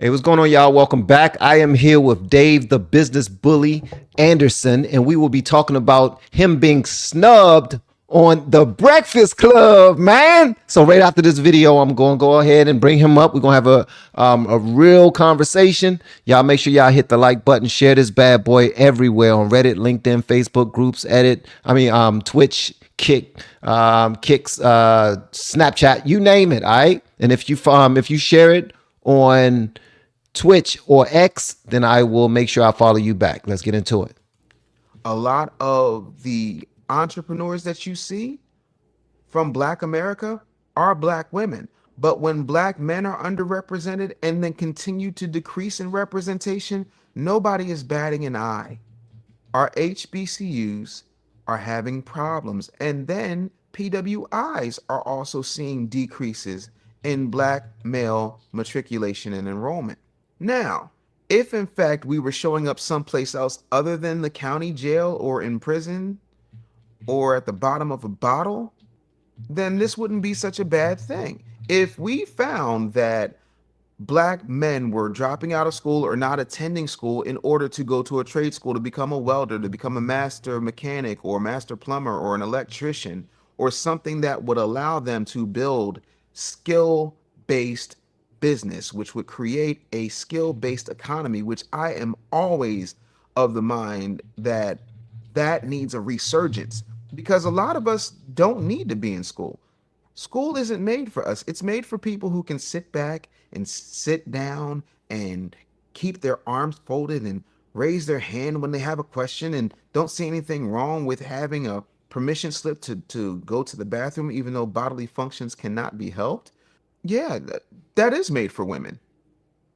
Hey, what's going on, y'all? Welcome back. I am here with Dave, the business bully Anderson, and we will be talking about him being snubbed on the Breakfast Club, man. So right after this video, I'm going to go ahead and bring him up. We're going to have a real conversation. Y'all make sure y'all hit the like button, share this bad boy everywhere on Reddit, LinkedIn, Facebook groups, Twitch, Kicks, Snapchat, you name it. All right. And if you share it on Twitch or X, then I will make sure I follow you back. Let's get into it. A lot of the entrepreneurs that you see from Black America are Black women. But when Black men are underrepresented and then continue to decrease in representation, nobody is batting an eye. Our HBCUs are having problems. And then PWIs are also seeing decreases in Black male matriculation and enrollment. Now, if in fact we were showing up someplace else other than the county jail or in prison or at the bottom of a bottle, then this wouldn't be such a bad thing. If we found that Black men were dropping out of school or not attending school in order to go to a trade school to become a welder, to become a master mechanic or master plumber or an electrician, or something that would allow them to build skill-based business, which would create a skill-based economy, which I am always of the mind that that needs a resurgence, because a lot of us don't need to be in school. School isn't made for us. It's made for people who can sit back and sit down and keep their arms folded and raise their hand when they have a question and don't see anything wrong with having a permission slip to go to the bathroom, even though bodily functions cannot be helped. Yeah, that is made for women.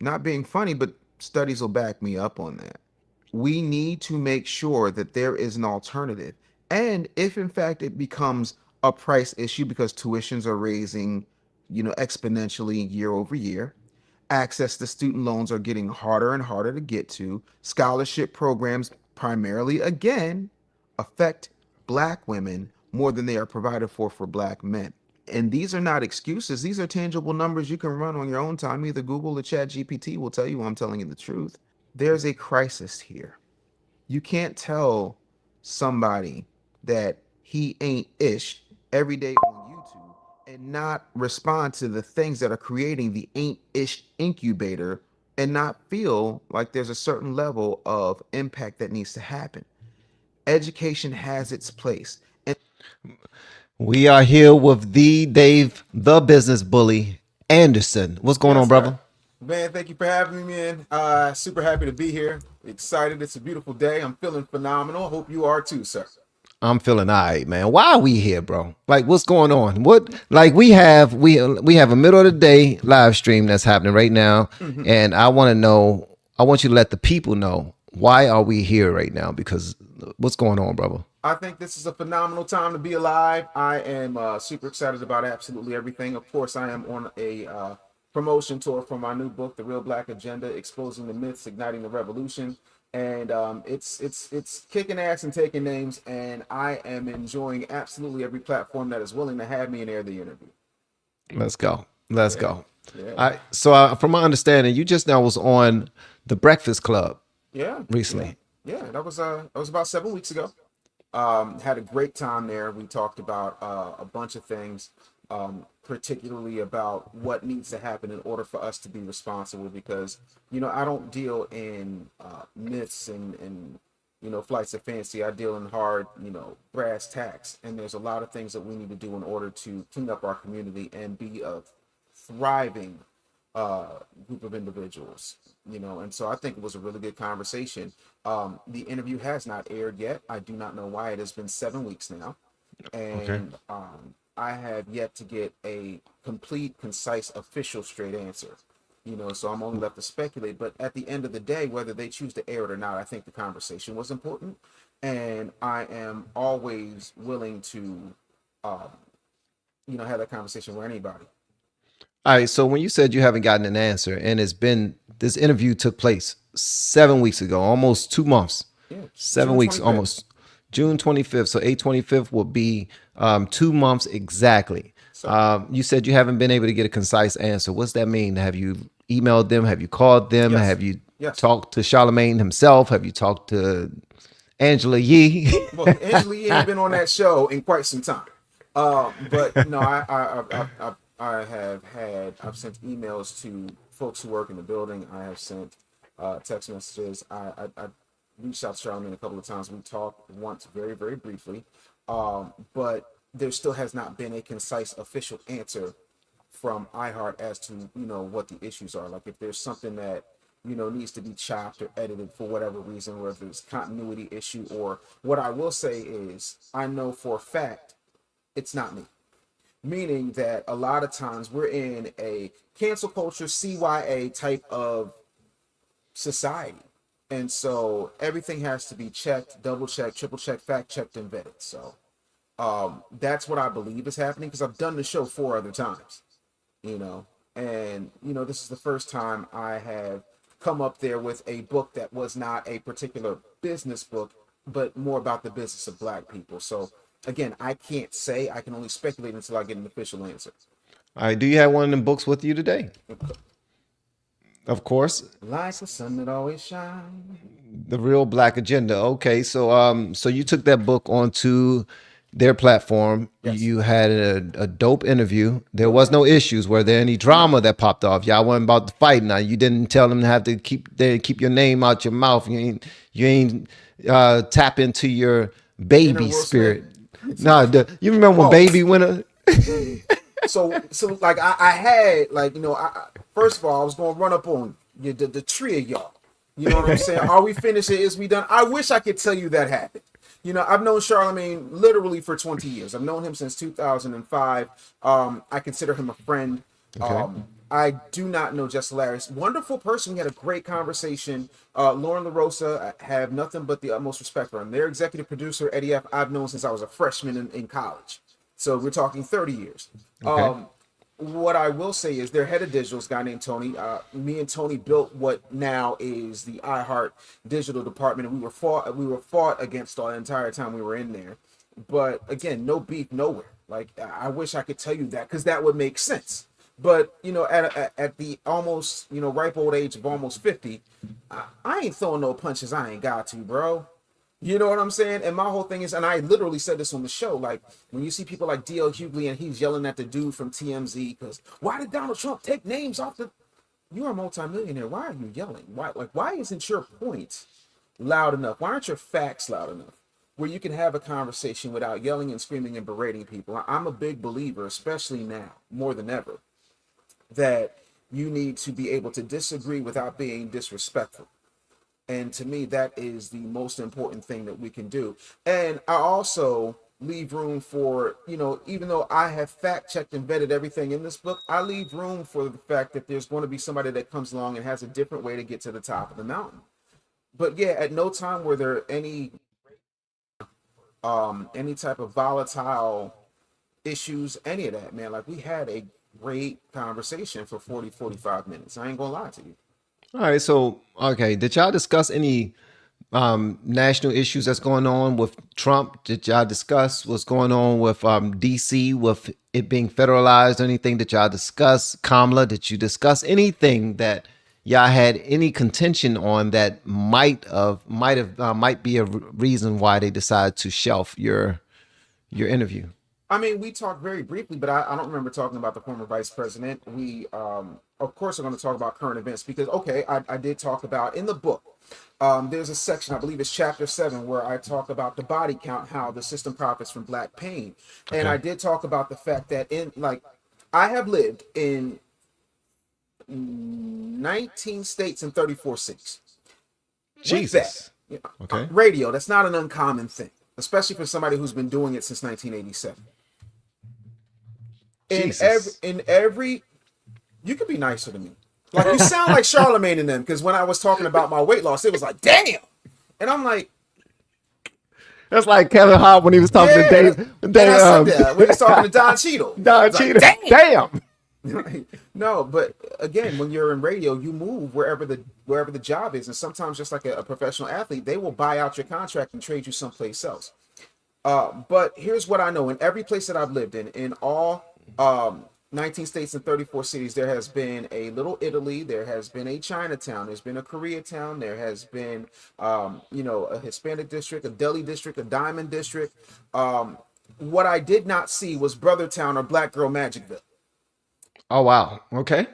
Not being funny, but studies will back me up on that. We need to make sure that there is an alternative. And if in fact it becomes a price issue because tuitions are raising, exponentially year over year, access to student loans are getting harder and harder to get to, scholarship programs primarily again affect Black women more than they are provided for Black men. And these are not excuses. These are tangible numbers you can run on your own time. Either Google or Chat GPT will tell you I'm telling you the truth. There's a crisis here. You can't tell somebody that he ain't ish every day on YouTube and not respond to the things that are creating the ain't ish incubator and not feel like there's a certain level of impact that needs to happen. Education has its place. And We are here with the Dave, the business bully Anderson. What's going on, Yes, sir. brother? Man, thank you for having me, man. Super happy to be here. Excited. It's a beautiful day. I'm feeling phenomenal. Hope you are too, sir. I'm feeling all right, man. Why are we here, bro? Like, what's going on? What like we have a middle of the day live stream that's happening right now, and I want to know. I want you to let the people know why are we here right now? Because what's going on, brother? I think this is a phenomenal time to be alive. I am super excited about absolutely everything. Of course, I am on a promotion tour for my new book, The Real Black Agenda: Exposing the Myths, Igniting the Revolution. And it's kicking ass and taking names, and I am enjoying absolutely every platform that is willing to have me and air the interview. Let's go. Let's Yeah, go. yeah, From my understanding, you just now was on the Breakfast Club yeah, yeah, recently. yeah. That was about 7 weeks ago. Had a great time there. We talked about a bunch of things, particularly about what needs to happen in order for us to be responsible. Because I don't deal in myths and flights of fancy. I deal in hard brass tacks. And there's a lot of things that we need to do in order to clean up our community and be a thriving group of individuals. And so I think it was a really good conversation. The interview has not aired yet. I do not know why. It has been 7 weeks now, Okay. and I have yet to get a complete, concise, official, straight answer. So I'm only left to speculate. But at the end of the day, whether they choose to air it or not, I think the conversation was important, and I am always willing to, have that conversation with anybody. All right. So when you said you haven't gotten an answer, and this interview took place 7 weeks ago, almost 2 months, Yeah, seven June weeks, 25th. almost June 25th. So 8/25 will be 2 months exactly. So You said you haven't been able to get a concise answer. What's that mean? Have you emailed them? Have you called them? Yes. Have you Yes. talked to Charlamagne himself? Have you talked to Angela Yee? Well, Angela Yee ain't been on that show in quite some time. But no, I've sent emails to folks who work in the building. I have sent text messages. I reached out to Charlamagne a couple of times. We talked once very, very briefly. But there still has not been a concise official answer from iHeart as to, what the issues are. Like if there's something that, needs to be chopped or edited for whatever reason, whether it's continuity issue, or what I will say is I know for a fact it's not me. Meaning that a lot of times we're in a cancel culture, CYA type of society. And so everything has to be checked, double checked, triple checked, fact checked, and vetted. So that's what I believe is happening, because I've done the show 4 other times, and this is the first time I have come up there with a book that was not a particular business book, but more about the business of Black people. So again, I can't say, I can only speculate until I get an official answer. All right. Do you have one of them books with you today? Of course. Like the sun that always shines. The Real Black Agenda. Okay. So you took that book onto their platform. Yes. You had a dope interview. There was no issues. Were there any drama that popped off? Y'all weren't about to fight. Now you didn't tell them to have to keep your name out your mouth. You ain't tap into your baby spirit. No, you remember when Baby went? So like I had, like, first of all, I was gonna run up on you, the three of y'all. You know what I'm saying? Are we finished? Is we done? I wish I could tell you that happened. I've known Charlamagne literally for 20 years. I've known him since 2005. I consider him a friend. Okay. I do not know Jess Hilarious. Wonderful person. We had a great conversation. Lauren LaRosa, I have nothing but the utmost respect for him. Their executive producer, Eddie F., I've known since I was a freshman in college. So we're talking 30 years. Okay. What I will say is their head of digital is a guy named Tony. Me and Tony built what now is the iHeart digital department, and we were fought against the entire time we were in there. But again, no beef nowhere. Like, I wish I could tell you that, because that would make sense. But at the almost ripe old age of almost 50, I ain't throwing no punches I ain't got to, bro. You know what I'm saying? And my whole thing is, and I literally said this on the show, like, when you see people like D.L. Hughley and he's yelling at the dude from TMZ because, why did Donald Trump take names off the... You're a multimillionaire. Why are you yelling? Why isn't your point loud enough? Why aren't your facts loud enough where you can have a conversation without yelling and screaming and berating people? I'm a big believer, especially now, more than ever, that you need to be able to disagree without being disrespectful. And to me, that is the most important thing that we can do. And I also leave room for, even though I have fact checked and vetted everything in this book, I leave room for the fact that there's going to be somebody that comes along and has a different way to get to the top of the mountain. But yeah, at no time were there any type of volatile issues, any of that, man. Like, we had a great conversation for 45 minutes. I ain't gonna lie to you. All right. So, okay. Did y'all discuss any national issues that's going on with Trump? Did y'all discuss what's going on with DC, with it being federalized? Anything that y'all discuss? Kamala, did you discuss anything that y'all had any contention on that might be a reason why they decided to shelf your interview? I mean, we talked very briefly, but I don't remember talking about the former vice president. We, of course, are going to talk about current events because, okay, I did talk about in the book. There's a section, I believe it's chapter 7, where I talk about the body count, how the system profits from Black pain. Okay. And I did talk about the fact that I have lived in 19 states and 34 cities. Jesus. Okay. Radio, that's not an uncommon thing, especially for somebody who's been doing it since 1987. In every, you could be nicer to me. Like, you sound like Charlamagne in them, because when I was talking about my weight loss, it was like, damn. And I'm like, that's like Kevin Hart when he was talking to Dave. And I said that when he was talking to Don Cheadle. Like, damn. No, but again, when you're in radio, you move wherever the job is, and sometimes, just like a professional athlete, they will buy out your contract and trade you someplace else. But here's what I know: in every place that I've lived in all 19 states and 34 cities, there has been a Little Italy, there has been a Chinatown, there's been a Koreatown, there has been, a Hispanic district, a deli district, a diamond district. What I did not see was Brothertown or Black Girl Magicville. Oh, wow. Okay.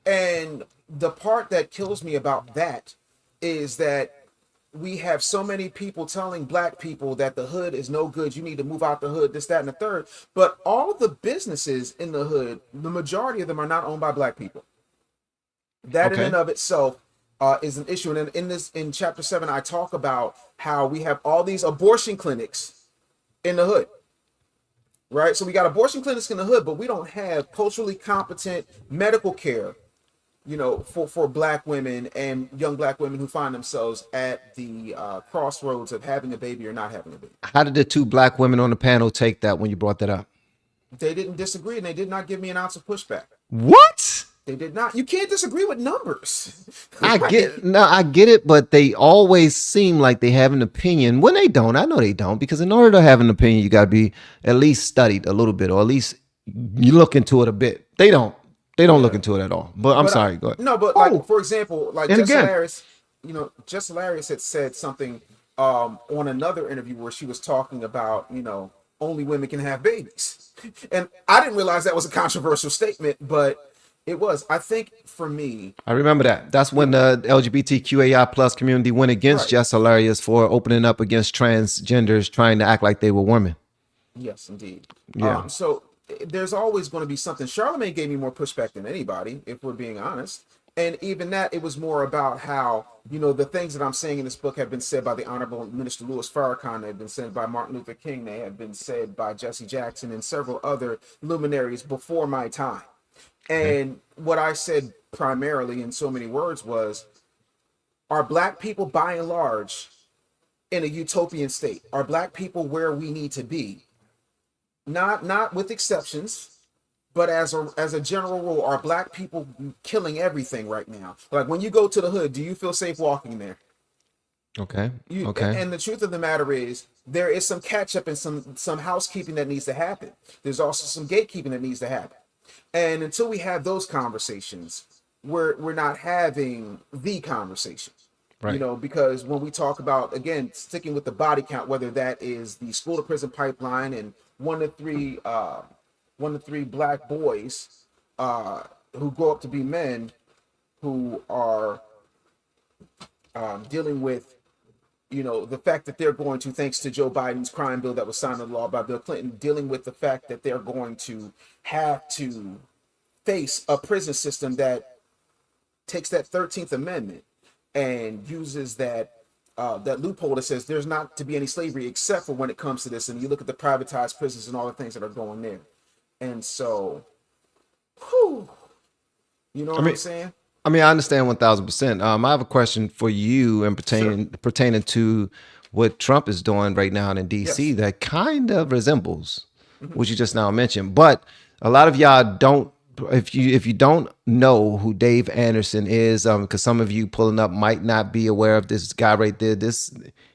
And the part that kills me about that is that we have so many people telling black people that the hood is no good. You need to move out the hood, this, that, and the third. But all the businesses in the hood, the majority of them are not owned by black people. That in and of itself is an issue. And in chapter 7, I talk about how we have all these abortion clinics in the hood. Right? So we got abortion clinics in the hood, but we don't have culturally competent medical care, for black women and young black women who find themselves at the crossroads of having a baby or not having a baby. How did the two black women on the panel take that when you brought that up? They didn't disagree, and they did not give me an ounce of pushback. What? They did not. You can't disagree with numbers. I get it, but they always seem like they have an opinion when they don't. I know they don't, because in order to have an opinion, you got to be at least studied a little bit, or at least you look into it a bit. They don't. They don't look into it at all. But I'm sorry. Go ahead. No, but like for example, like Jess Hilarious had said something on another interview where she was talking about, only women can have babies, and I didn't realize that was a controversial statement, but it was. I think for me, I remember that. That's when the LGBTQAI plus community went against Jess Hilarious for opening up against transgenders trying to act like they were women. Yes, indeed. Yeah. So there's always going to be something. Charlamagne gave me more pushback than anybody, if we're being honest. And even that, it was more about how, the things that I'm saying in this book have been said by the Honorable Minister Louis Farrakhan. They've been said by Martin Luther King. They have been said by Jesse Jackson and several other luminaries before my time. And what I said primarily in so many words was, are black people by and large in a utopian state? Are black people where we need to be? Not with exceptions, but as a general rule, are black people killing everything right now? Like when you go to the hood, do you feel safe walking there? Okay. And the truth of the matter is, there is some catch up and some housekeeping that needs to happen. There's also some gatekeeping that needs to happen. And until we have those conversations, we're not having the conversation. Right. Because when we talk about, again, sticking with the body count, whether that is the school to prison pipeline and one to three black boys who grow up to be men who are dealing with, the fact that they're going to, thanks to Joe Biden's crime bill that was signed into law by Bill Clinton, dealing with the fact that they're going to have to face a prison system that takes that 13th Amendment and uses that loophole that says there's not to be any slavery except for when it comes to this. And you look at the privatized prisons and all the things that are going there. And so, what I'm saying? I mean, I understand 1,000%. I have a question for you and pertaining to what Trump is doing right now in DC that kind of resembles what you just now mentioned. But a lot of y'all don't. If you don't know who Dave Anderson is, because some of you pulling up might not be aware of this guy right there.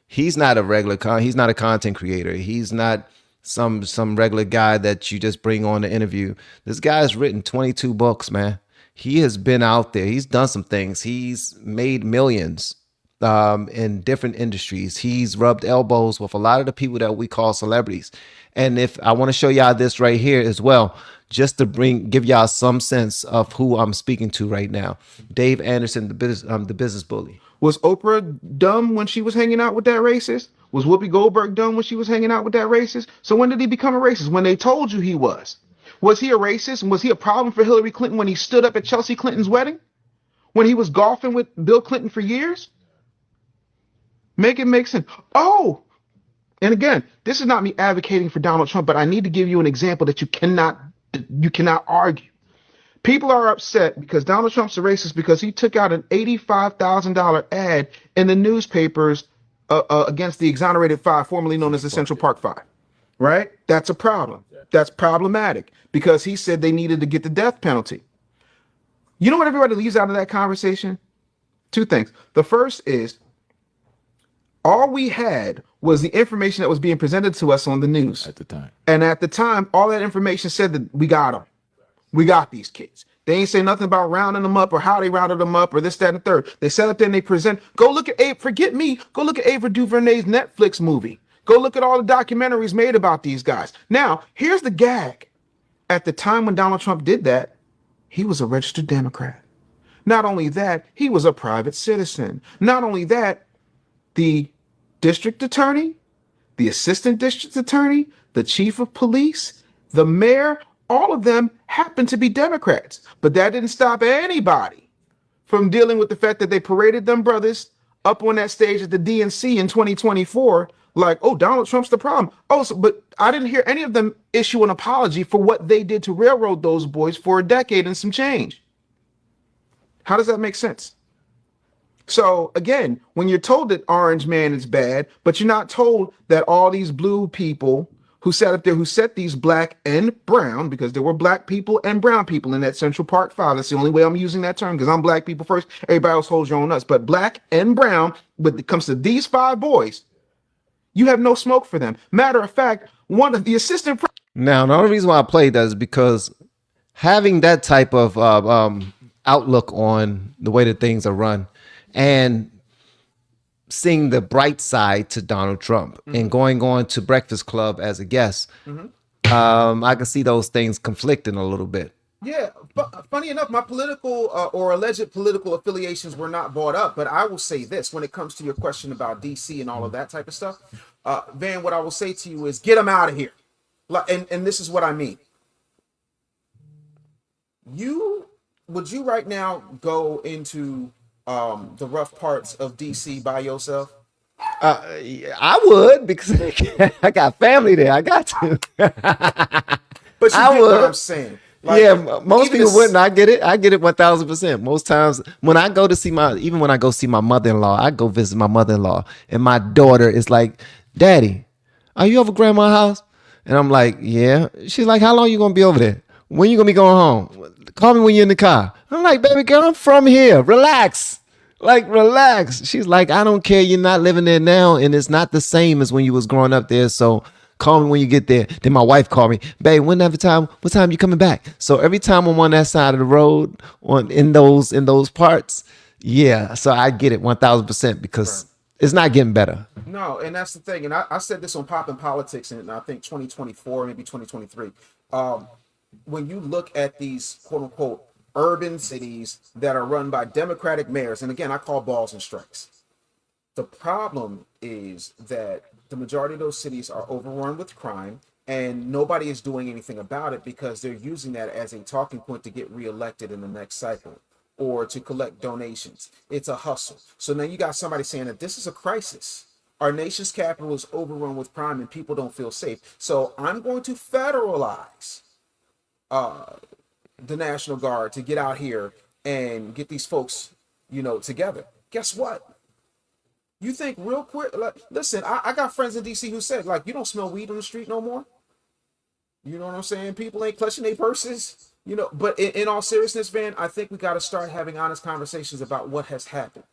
He's not a regular he's not a content creator. He's not some regular guy that you just bring on the interview. This guy's written 22 books, man. He has been out there. He's done some things. He's made millions in different industries. He's rubbed elbows with a lot of the people that we call celebrities. And if I want to show y'all this right here as well, just to give y'all some sense of who I'm speaking to right now. Dave Anderson, the business bully. Was Oprah dumb when she was hanging out with that racist? Was Whoopi Goldberg dumb when she was hanging out with that racist? So when did he become a racist? When they told you he was. Was he a racist? And was he a problem for Hillary Clinton when he stood up at Chelsea Clinton's wedding? When he was golfing with Bill Clinton for years? Make it make sense. Oh, and again, this is not me advocating for Donald Trump, but I need to give you an example that you cannot argue. People are upset because Donald Trump's a racist because he took out an $85,000 ad in the newspapers against the exonerated five, formerly known as the Central Park Five. Right? That's a problem. That's problematic because he said they needed to get the death penalty. You know what everybody leaves out of that conversation? Two things. The first is all we had was the information that was being presented to us on the news at the time. And at the time, all that information said that we got him. We got these kids. They ain't say nothing about rounding them up or how they rounded them up or this, that, and the third. They set up there and they present. Go look at forget me. Go look at Ava DuVernay's Netflix movie. Go look at all the documentaries made about these guys. Now, here's the gag. At the time when Donald Trump did that, he was a registered Democrat. Not only that, he was a private citizen. Not only that, the district attorney, the assistant district attorney, the chief of police, the mayor, all of them happen to be Democrats. But that didn't stop anybody from dealing with the fact that they paraded them brothers up on that stage at the DNC in 2024 like, oh, Donald Trump's the problem. Oh, but I didn't hear any of them issue an apology for what they did to railroad those boys for a decade and some change. How does that make sense? So again, when you're told that Orange Man is bad, but you're not told that all these blue people who sat up there, who set these black and brown, because there were black people and brown people in that Central Park 5. That's the only way I'm using that term, because I'm black people first. Everybody else holds your own nuts. But black and brown, when it comes to these 5 boys, you have no smoke for them. Matter of fact, one of the assistant. Now, the only reason why I played that is because having that type of outlook on the way that things are run and seeing the bright side to Donald Trump and going on to Breakfast Club as a guest, I can see those things conflicting a little bit. Yeah, but funny enough, my political or alleged political affiliations were not brought up. But I will say this: when it comes to your question about DC and all of that type of stuff, Van, what I will say to you is get them out of here. And this is what I mean. Would you right now go into the rough parts of DC by yourself? I would, because I got family there. I got to. But you get what I'm saying. Like, yeah, most people wouldn't. I get it 1,000%. Most times when I go to see even when I go see my mother-in-law, I go visit my mother-in-law, and my daughter is like, "Daddy, are you over grandma's house?" And I'm like, "Yeah." She's like, "How long you gonna be over there? When you gonna be going home? Call me when you're in the car." I'm like, "Baby girl, I'm from here. Relax." Like, relax. She's like, "I don't care. You're not living there now, and it's not the same as when you was growing up there. So call me when you get there." Then my wife called me, "Babe, what time you coming back?" So every time I'm on that side of the road, in those parts, yeah. So I get it 1,000% because it's not getting better. No, and that's the thing. And I said this on Pop and Politics in I think 2024, maybe 2023. When you look at these quote unquote urban cities that are run by Democratic mayors, and again, I call balls and strikes. The problem is that the majority of those cities are overrun with crime, and nobody is doing anything about it because they're using that as a talking point to get reelected in the next cycle or to collect donations. It's a hustle. So now you got somebody saying that this is a crisis. Our nation's capital is overrun with crime and people don't feel safe. So I'm going to federalize the National Guard to get out here and get these folks, together. Guess what? You think real quick, like, listen, I got friends in DC who said, like, you don't smell weed on the street no more. You know what I'm saying? People ain't clutching their purses, but in all seriousness, Van, I think we got to start having honest conversations about what has happened.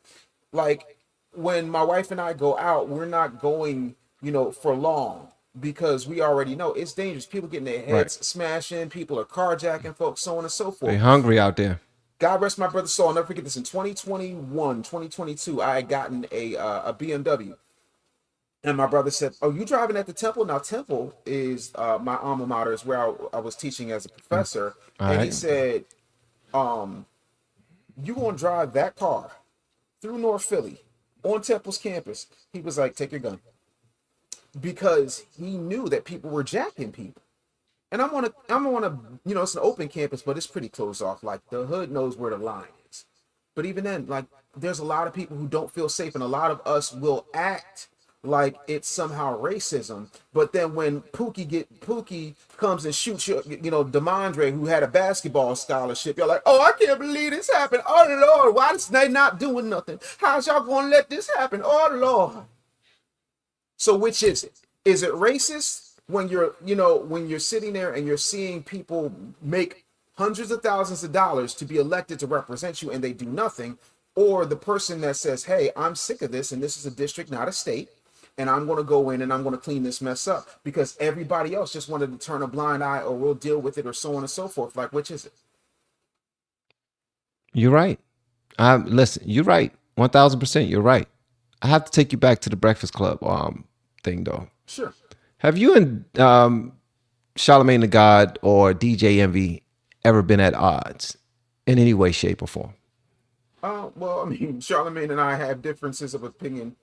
Like, when my wife and I go out, we're not going, for long, because we already know it's dangerous. People getting their heads smashed in, people are carjacking folks, so on and so forth. They hungry out there. God rest my brother's soul. I'll never forget this. In 2021, 2022, I had gotten a BMW. And my brother said, "Oh, you driving at the Temple?" Now, Temple is my alma mater, is where I was teaching as a professor. He said, "You gonna drive that car through North Philly on Temple's campus?" He was like, "Take your gun." Because he knew that people were jacking people. And I'm on a, it's an open campus, but it's pretty closed off. Like, the hood knows where the line is. But even then, like, there's a lot of people who don't feel safe, and a lot of us will act like it's somehow racism. But then when Pookie comes and shoots you, DeMondre, who had a basketball scholarship, you're like, "Oh, I can't believe this happened. Oh Lord, why is they not doing nothing? How's y'all gonna let this happen? Oh Lord." So which is it? Is it racist when you're sitting there and you're seeing people make hundreds of thousands of dollars to be elected to represent you and they do nothing? Or the person that says, "Hey, I'm sick of this, and this is a district, not a state. and I'm going to go in and I'm going to clean this mess up because everybody else just wanted to turn a blind eye or we'll deal with it or so on and so forth. Like, which is it? You're right. Listen, you're right. 1000%. You're right. I have to take you back to the Breakfast Club thing though. Sure. Have you and Charlamagne the God or DJ Envy ever been at odds in any way, shape, or form? Well, I mean, Charlamagne and I have differences of opinion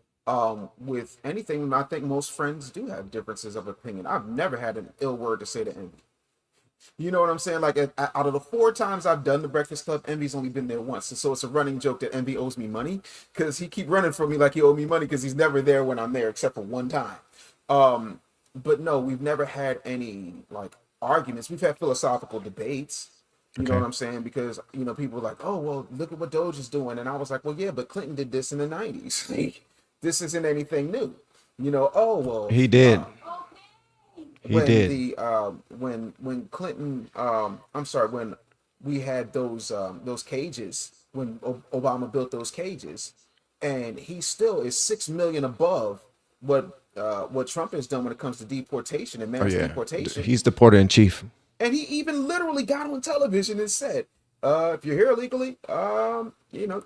with anything. And I think most friends do have differences of opinion. I've never had an ill word to say to Envy. You know what I'm saying? Like, out of the 4 times I've done the Breakfast Club, Envy's only been there once. And so it's a running joke that Envy owes me money because he keep running from me like he owed me money because he's never there when I'm there except for one time. But no, we've never had any like arguments. We've had philosophical debates. You know what I'm saying? Because, you know, people were like, oh, well, look at what Doge is doing. And I was like, well, yeah, but Clinton did this in the 90s. Like, this isn't anything new. You know, oh, well. He did. He when did. The when Clinton I'm sorry, when we had those cages, when Obama built those cages, and he still is 6 million above what Trump has done when it comes to deportation and mass deportation. He's deporter in chief. And he even literally got on television and said, if you're here illegally, you know,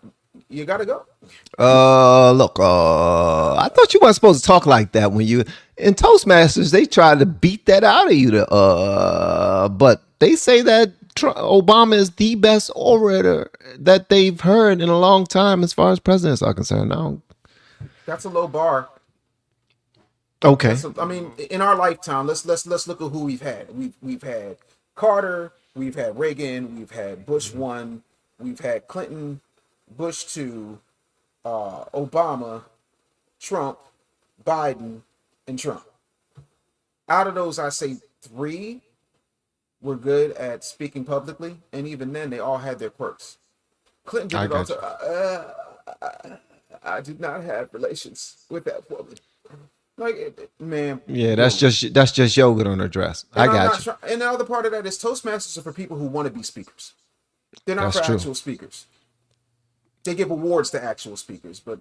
you gotta go. Look, I thought you weren't supposed to talk like that when you in Toastmasters. They tried to beat that out of you. But they say that Obama is the best orator that they've heard in a long time as far as presidents are concerned. Now, that's a low bar. Okay. I mean, in our lifetime, let's look at who we've had. We've had Carter, we've had Reagan, we've had Bush 1, we've had Clinton, Bush 2, Obama, Trump, Biden, and Trump. Out of those, I say 3 were good at speaking publicly, and even then, they all had their quirks. Clinton did it all. I did not have relations with that woman. Like, man. Yeah, that's just yogurt on her dress. I got you. And the other part of that is Toastmasters are for people who want to be speakers. They're not That's for true. actual speakers. They give awards to actual speakers, but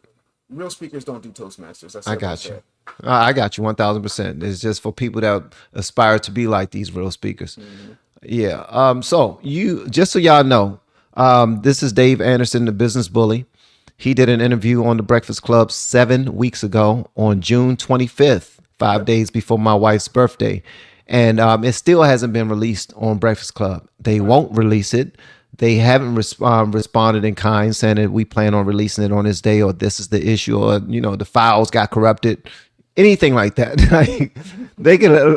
real speakers don't do Toastmasters. I got you. I got you 1000%. It's just for people that aspire to be like these real speakers. Mm-hmm. Yeah. So just so y'all know, this is Dave Anderson, the business bully. He did an interview on the Breakfast Club 7 weeks ago on June 25th, 5 days before my wife's birthday. And it still hasn't been released on Breakfast Club. They won't release it. They haven't responded in kind, saying that we plan on releasing it on this day, or this is the issue, or, you know, the files got corrupted, anything like that. They can,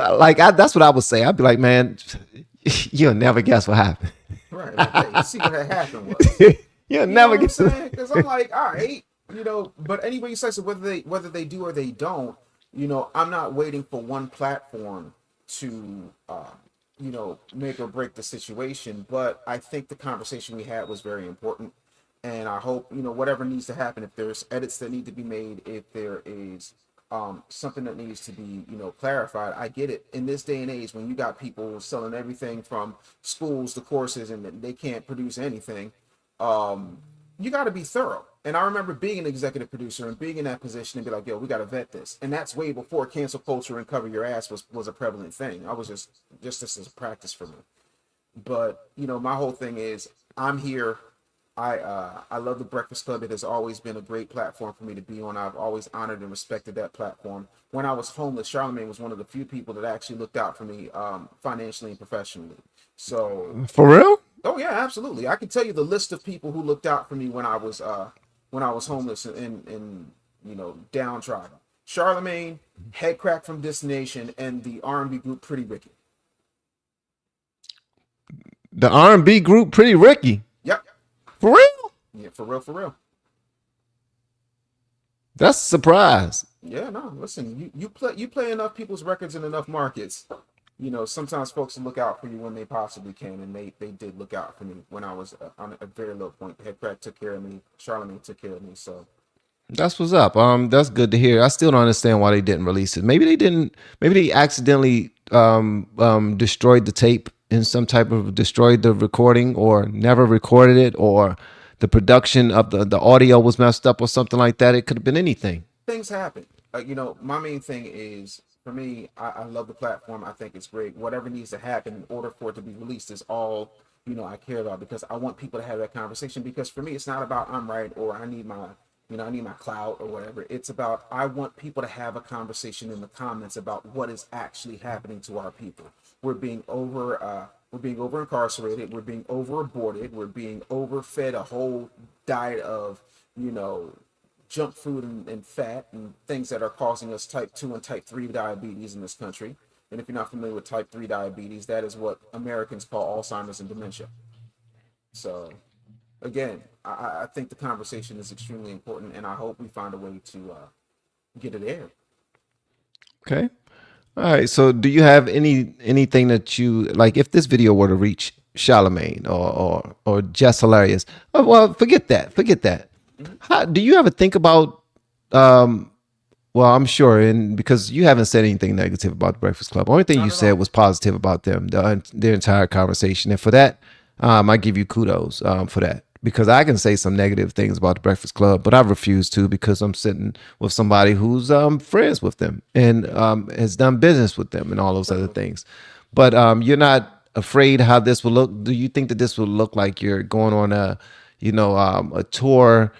that's what I would say. I'd be like, man, you'll never guess what happened. Right. Like, hey, see what had happened was. You'll never get because I'm like, all right, you know, but anyway, you say so whether they do or they don't, you know, I'm not waiting for one platform to you know, make or break the situation, but I think the conversation we had was very important, and I hope, you know, whatever needs to happen, if there's edits that need to be made, if there is something that needs to be, you know, clarified. I get it. In this day and age, when you got people selling everything from schools to courses and they can't produce anything, you got to be thorough. And I remember being an executive producer and being in that position and be like, yo, we got to vet this. And that's way before cancel culture and cover your ass was a prevalent thing. I was just this as a practice for me. But, you know, my whole thing is I'm here. I love the Breakfast Club. It has always been a great platform for me to be on. I've always honored and respected that platform. When I was homeless, Charlamagne was one of the few people that actually looked out for me financially and professionally. So for real? Oh yeah, absolutely. I can tell you the list of people who looked out for me when I was homeless and you know, downtrodden. Charlamagne, Head Crack from This Nation, and the R&B group Pretty Ricky. The R&B group Pretty Ricky. Yep. For real? Yeah, for real. That's a surprise. Yeah, no. Listen, you play enough people's records in enough markets. You know, sometimes folks will look out for you when they possibly can, and they did look out for me when I was on a very low point. Head Crack took care of me. Charlamagne took care of me. So that's what's up. That's good to hear. I still don't understand why they didn't release it. Maybe they accidentally destroyed the tape in some type of destroyed the recording, or never recorded it, or the production of the audio was messed up or something like that. It could have been anything. Things happen. My main thing is for me, I love the platform. I think it's great. Whatever needs to happen in order for it to be released is all I care about, because I want people to have that conversation. Because for me, it's not about I'm right or I need my clout or whatever. It's about I want people to have a conversation in the comments about what is actually happening to our people. We're being over incarcerated. We're being over aborted. We're being overfed a whole diet of you know junk food and fat and things that are causing us type 2 and type 3 diabetes in this country. And if you're not familiar with type 3 diabetes, that is what Americans call Alzheimer's and dementia. So, again, I think the conversation is extremely important, and I hope we find a way to get it aired. Okay. All right. So, do you have anything that you like? If this video were to reach Charlamagne or Just Hilarious, well, forget that. Forget that. How do you ever think about? Well, I'm sure, and because you haven't said anything negative about the Breakfast Club, only thing Not you at said all. was positive about them, their entire conversation, and for that, I give you kudos for that. Because I can say some negative things about the Breakfast Club, but I refuse to because I'm sitting with somebody who's friends with them and has done business with them and all those other things. But you're not afraid how this will look. Do you think that this will look like you're going on a tour,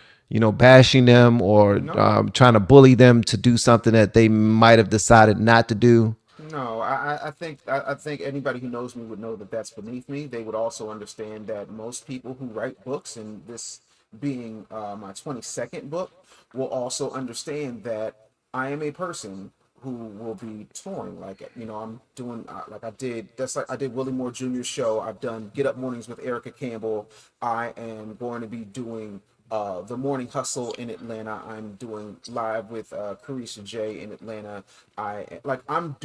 bashing them or No, trying to bully them to do something that they might have decided not to do? no. I think anybody who knows me would know that that's beneath me. They would also understand that most people who write books, and this being my 22nd book, will also understand that I am a person who will be touring. Like I'm doing like I did. That's like I did Willie Moore Jr.'s show. I've done Get Up Mornings with Erica Campbell. I am going to be doing the Morning Hustle in Atlanta. I'm doing live with Carisha J in Atlanta. I'm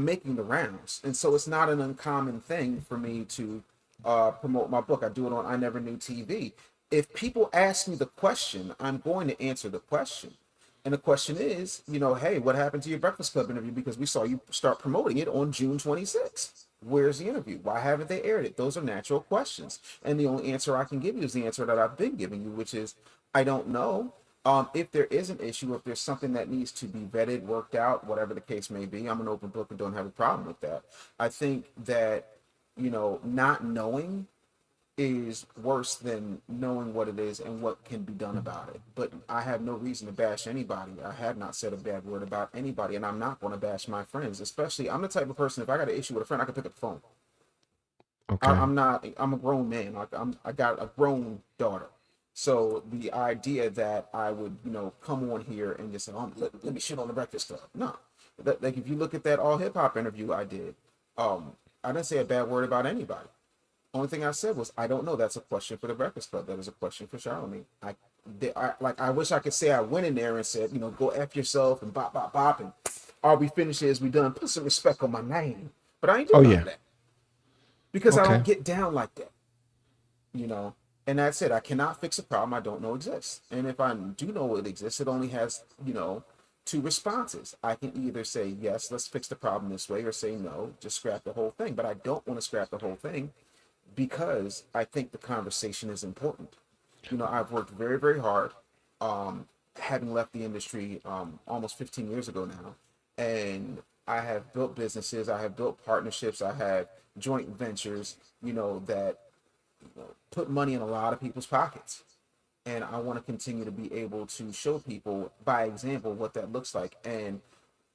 making the rounds, and so it's not an uncommon thing for me to promote my book. I do it on I Never Knew TV. If people ask me the question, I'm going to answer the question. And the question is, hey, what happened to your Breakfast Club interview? Because we saw you start promoting it on June 26th. Where's the interview? Why haven't they aired it? Those are natural questions. And the only answer I can give you is the answer that I've been giving you, which is I don't know. If there is an issue, if there's something that needs to be vetted, worked out, whatever the case may be, I'm an open book and don't have a problem with that. I think that, not knowing is worse than knowing what it is and what can be done about it. But I have no reason to bash anybody. I have not said a bad word about anybody, and I'm not going to bash my friends. Especially, I'm the type of person, if I got an issue with a friend, I can pick up the phone. Okay. I'm not. I'm a grown man. Like I got a grown daughter. So the idea that I would, come on here and just say, let me shit on the Breakfast Club. No, like if you look at that all hip hop interview I did, I didn't say a bad word about anybody. Only thing I said was, I don't know. That's a question for the Breakfast Club. That is a question for Charlamagne. I wish I could say I went in there and said, go F yourself and bop, bop, bop. And are we finished? Is we done? Put some respect on my name. But I ain't Oh doing none yeah. of that because I Okay. don't get down like that, you know. And that's it. I cannot fix a problem I don't know exists. And if I do know it exists, it only has, two responses. I can either say, yes, let's fix the problem this way, or say, no, just scrap the whole thing. But I don't want to scrap the whole thing because I think the conversation is important. I've worked very, very hard, having left the industry almost 15 years ago now. And I have built businesses, I have built partnerships, I have joint ventures, that put money in a lot of people's pockets. And I want to continue to be able to show people by example what that looks like. And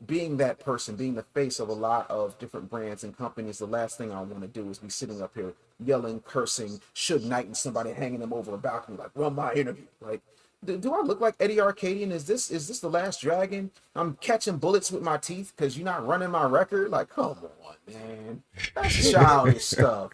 being that person, being the face of a lot of different brands and companies, the last thing I want to do is be sitting up here yelling, cursing, Suge Knight and somebody hanging them over a balcony like, run my interview. Like, do I look like Eddie Arcadian? Is this the last dragon? I'm catching bullets with my teeth because you're not running my record. Like, come on, man, that's childish stuff.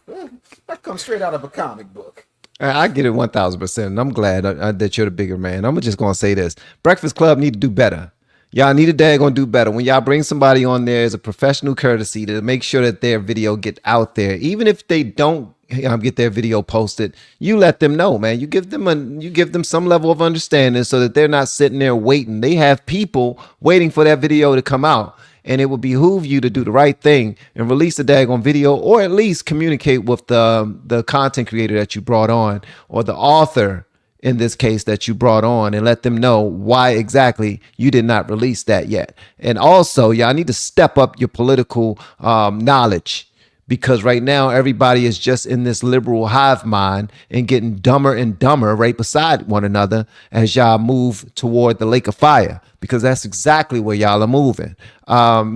That comes straight out of a comic book. I get it 1000%. And I'm glad that you're the bigger man. I'm just gonna say this: Breakfast Club need to do better. Y'all need a daggone do better. When y'all bring somebody on there as a professional courtesy to make sure that their video get out there, even if they don't get their video posted, you let them know, man. You give them some level of understanding so that they're not sitting there waiting. They have people waiting for that video to come out. And it would behoove you to do the right thing and release the daggone video, or at least communicate with the content creator that you brought on or the author in this case that you brought on, and let them know why exactly you did not release that yet. And also, y'all need to step up your political knowledge, because right now everybody is just in this liberal hive mind and getting dumber and dumber right beside one another as y'all move toward the lake of fire, because that's exactly where y'all are moving.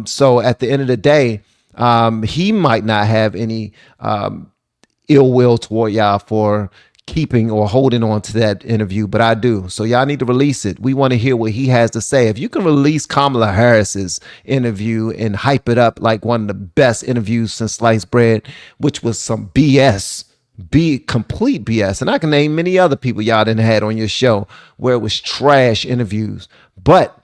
So at the end of the day, he might not have any ill will toward y'all for keeping or holding on to that interview, but I do. So y'all need to release it. We want to hear what he has to say. If you can release Kamala Harris's interview and hype it up like one of the best interviews since sliced bread, which was some BS, complete BS, and I can name many other people y'all didn't had on your show where it was trash interviews, but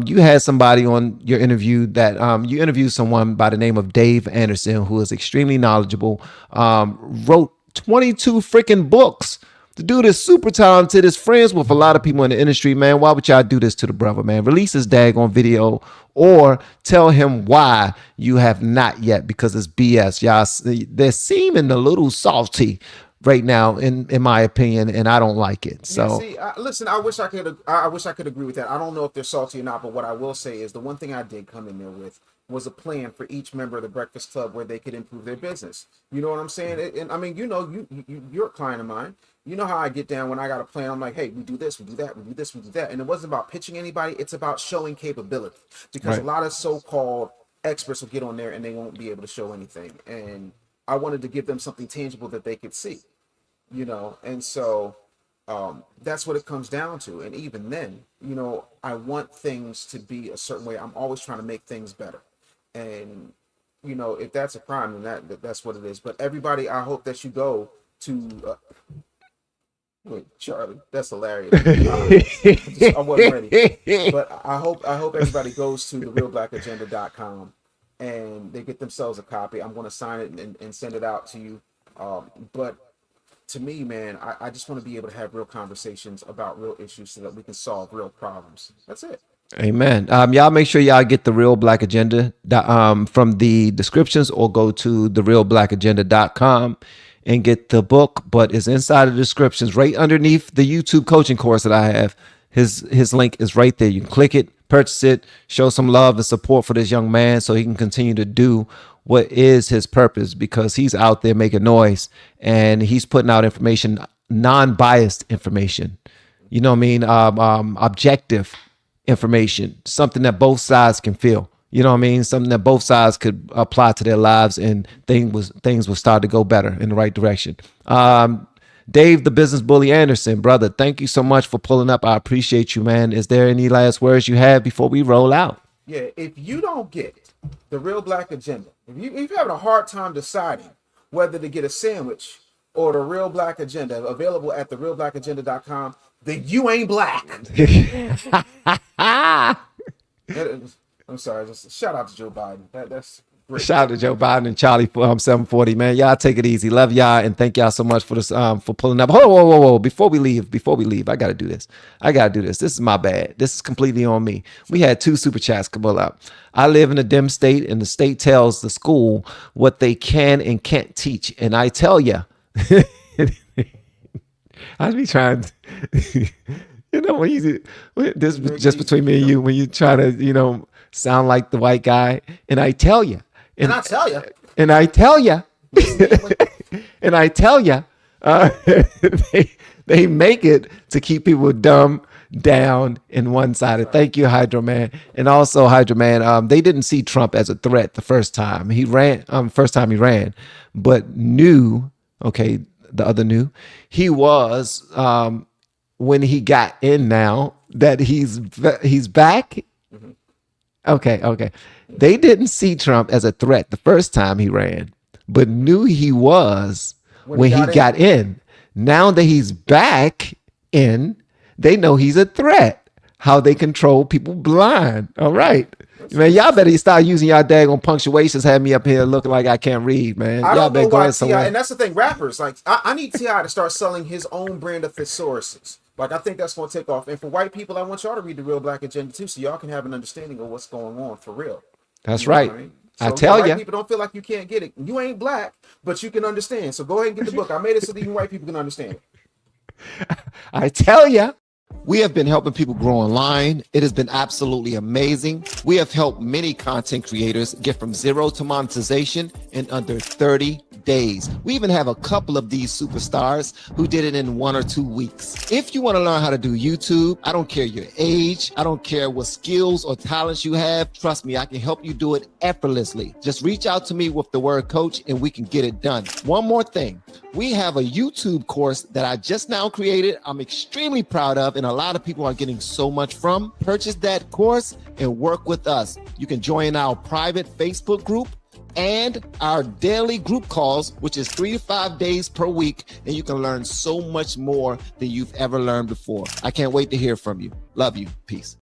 you had somebody on your interview that you interviewed someone by the name of Dave Anderson, who is extremely knowledgeable, wrote 22 freaking books. The dude is super talented, is friends with a lot of people in the industry, man. Why would y'all do this to the brother, man? Release his daggone video or tell him why you have not yet, because it's BS. Y'all, they're seeming a little salty right now, in my opinion, and I don't like it. So see, listen, I wish I could agree with that. I don't know if they're salty or not, but what I will say is the one thing I did come in there with was a plan for each member of the Breakfast Club where they could improve their business. You know what I'm saying? And I mean, you're a client of mine. You know how I get down when I got a plan. I'm like, hey, we do this, we do that, we do this, we do that. And it wasn't about pitching anybody. It's about showing capability, because a lot of so-called experts will get on there and they won't be able to show anything. And I wanted to give them something tangible that they could see. And so that's what it comes down to. And even then, I want things to be a certain way. I'm always trying to make things better. And, if that's a crime, then that's what it is. But everybody, I hope that you go to, wait, Charlie, that's hilarious. I wasn't ready. But I hope everybody goes to therealblackagenda.com and they get themselves a copy. I'm going to sign it and send it out to you. But to me, man, I just want to be able to have real conversations about real issues so that we can solve real problems. That's it. Amen. Y'all make sure y'all get the Real Black Agenda from the descriptions, or go to therealblackagenda.com and get the book. But it's inside the descriptions, right underneath the YouTube coaching course that I have. His link is right there. You can click it, purchase it, show some love and support for this young man so he can continue to do what is his purpose, because he's out there making noise and he's putting out information, non-biased information. You know what I mean? Objective information, something that both sides can feel. You know what I mean? Something that both sides could apply to their lives, and things will start to go better in the right direction. Dave, the Business Bully Anderson, brother, thank you so much for pulling up. I appreciate you, man. Is there any last words you have before we roll out? Yeah, if you don't get the Real Black Agenda, if you're having a hard time deciding whether to get a sandwich or the Real Black Agenda, available at therealblackagenda.com, then you ain't black. I'm sorry, just shout out to Joe Biden. That's great. Shout out to Joe Biden and Charlie 740, man. Y'all take it easy. Love y'all, and thank y'all so much for this for pulling up. Whoa. Before we leave, I gotta do this. This is my bad. This is completely on me. We had 2 super chats come up. I live in a dim state, and the state tells the school what they can and can't teach. And I tell ya, I'd be trying to, when you this just between me and you, when you try to, sound like the white guy, and I tell you, and I tell you, they make it to keep people dumb, down, and one-sided. Thank you, Hydro Man. And also, Hydro Man, they didn't see Trump as a threat the first time he ran, but knew, the other knew, he was, when he got in now, that he's back. Mm-hmm. Okay. They didn't see Trump as a threat the first time he ran, but knew he was when he got in. Now that he's back in, they know he's a threat. How they control people blind. All right. Man, y'all better start using y'all daggone punctuations. Have me up here looking like I can't read, man. I Y'all don't know better why go somewhere. and that's the thing, rappers, like, I need T.I. to start selling his own brand of thesauruses. Like, I think that's going to take off. And for white people, I want y'all to read the Real Black Agenda too, so y'all can have an understanding of what's going on for real. That's right. I mean? So I tell you, people don't feel like you can't get it. You ain't black, but you can understand. So go ahead and get the book. I made it so that even white people can understand it. I tell ya. We have been helping people grow online. It has been absolutely amazing. We have helped many content creators get from zero to monetization in under 30 days. We even have a couple of these superstars who did it in 1 or 2 weeks. If you want to learn how to do YouTube, I don't care your age, I don't care what skills or talents you have. Trust me, I can help you do it effortlessly. Just reach out to me with the word coach and we can get it done. One more thing. We have a YouTube course that I just now created. I'm extremely proud of, and a lot of people are getting so much from. Purchase that course and work with us. You can join our private Facebook group and our daily group calls, which is 3 to 5 days per week, and you can learn so much more than you've ever learned before. I can't wait to hear from you. Love you. Peace.